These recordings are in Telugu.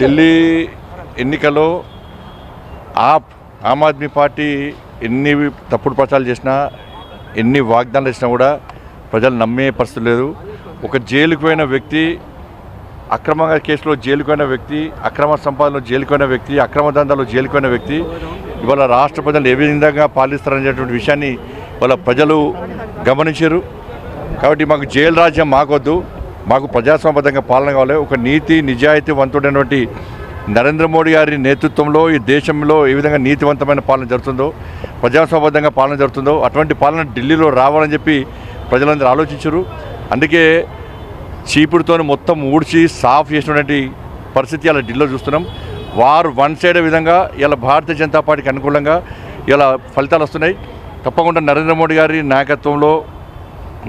ఢిల్లీ ఎన్నికల్లో ఆమ్ ఆద్మీ పార్టీ ఎన్ని తప్పుడు ప్రచారాలు చేసినా, ఎన్ని వాగ్దానాలు చేసినా కూడా ప్రజలు నమ్మే పరిస్థితి లేదు. ఒక జైలుకు పోయిన వ్యక్తి, అక్రమంగా కేసులో జైలుకు పోయిన వ్యక్తి, అక్రమ సంపాదనలో జైలుకు పోయిన వ్యక్తి, అక్రమ దందాలో జైలుకు పోయిన వ్యక్తి ఇవాళ రాష్ట్ర ప్రజలు ఏ విధంగా పాలిస్తారనేటువంటి విషయాన్ని వాళ్ళ ప్రజలు గమనించారు. కాబట్టి మాకు జైలు రాజ్యం మాకొద్దు, మాకు ప్రజాస్వామ్యబద్ధంగా పాలన కావాలి. ఒక నీతి నిజాయితీ వంతుడైనటువంటి నరేంద్ర మోడీ గారి నేతృత్వంలో ఈ దేశంలో ఏ విధంగా నీతివంతమైన పాలన జరుగుతుందో, ప్రజాస్వామ్యబద్ధంగా పాలన జరుగుతుందో అటువంటి పాలన ఢిల్లీలో రావాలని చెప్పి ప్రజలందరూ ఆలోచించారు. అందుకే చీపుడుతో మొత్తం ఊడ్చి సాఫ్ చేసినటువంటి పరిస్థితి అలా ఢిల్లీలో చూస్తున్నాం. వారు వన్ సైడ్ విధంగా ఇలా భారతీయ జనతా పార్టీకి అనుకూలంగా ఇలా ఫలితాలు వస్తున్నాయి. తప్పకుండా నరేంద్ర మోడీ గారి నాయకత్వంలో,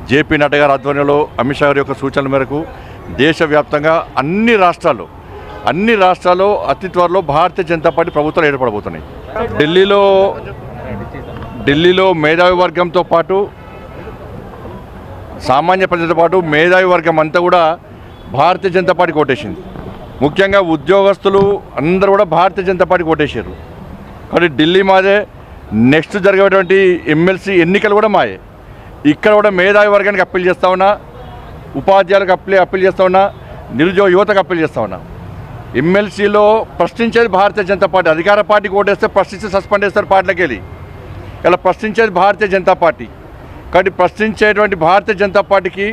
జేపీ నడ్డా గారి ఆధ్వర్యంలో, అమిత్ షా గారి యొక్క సూచనల మేరకు దేశవ్యాప్తంగా అన్ని రాష్ట్రాల్లో అతి త్వరలో భారతీయ జనతా పార్టీ ప్రభుత్వాలు ఏర్పడబోతున్నాయి. ఢిల్లీలో మేధావి వర్గంతో పాటు, సామాన్య ప్రజలతో పాటు మేధావి వర్గం అంతా కూడా భారతీయ జనతా పార్టీకి ఓటేసింది. ముఖ్యంగా ఉద్యోగస్తులు అందరూ కూడా భారతీయ జనతా పార్టీకి ఓటేసారు. కాబట్టి ఢిల్లీ మాదే, నెక్స్ట్ జరిగేటువంటి ఎమ్మెల్సీ ఎన్నికలు కూడా మాయే. ఇక్కడ కూడా మేధావి వర్గానికి అప్పీల్ చేస్తూ ఉన్నా, ఉపాధ్యాయులకు అప్పీల్ చేస్తూ ఉన్నా, నిరుద్యోగ యువతకు అప్పీల్ చేస్తూ ఉన్నా. ఎమ్మెల్సీలో ప్రశ్నించేది భారతీయ జనతా పార్టీ. అధికార పార్టీకి ఓటేస్తే ప్రశ్నించి సస్పెండ్ చేస్తారు పార్టీలకు వెళ్ళి. ఇలా ప్రశ్నించేది భారతీయ జనతా పార్టీ. కాబట్టి ప్రశ్నించేటువంటి భారతీయ జనతా పార్టీకి,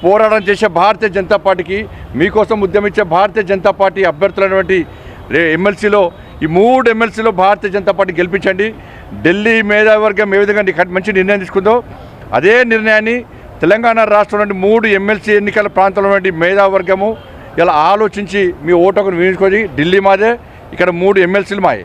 పోరాటం చేసే భారతీయ జనతా పార్టీకి, మీకోసం ఉద్యమించే భారతీయ జనతా పార్టీ అభ్యర్థులైనటువంటి ఎమ్మెల్సీలో, ఈ 3 ఎమ్మెల్సీలో భారతీయ జనతా పార్టీ గెలిపించండి. ఢిల్లీ మేధావి వర్గం ఏ విధంగా మంచి నిర్ణయం తీసుకుందో అదే నిర్ణయాన్ని తెలంగాణ రాష్ట్రం నుండి 3 ఎమ్మెల్సీ ఎన్నికల ప్రాంతంలో నుండి మేధావి వర్గము ఇలా ఆలోచించి మీ ఓటును వినియోగించుకొని ఢిల్లీ మాదే, ఇక్కడ 3 ఎమ్మెల్సీలు మాయే.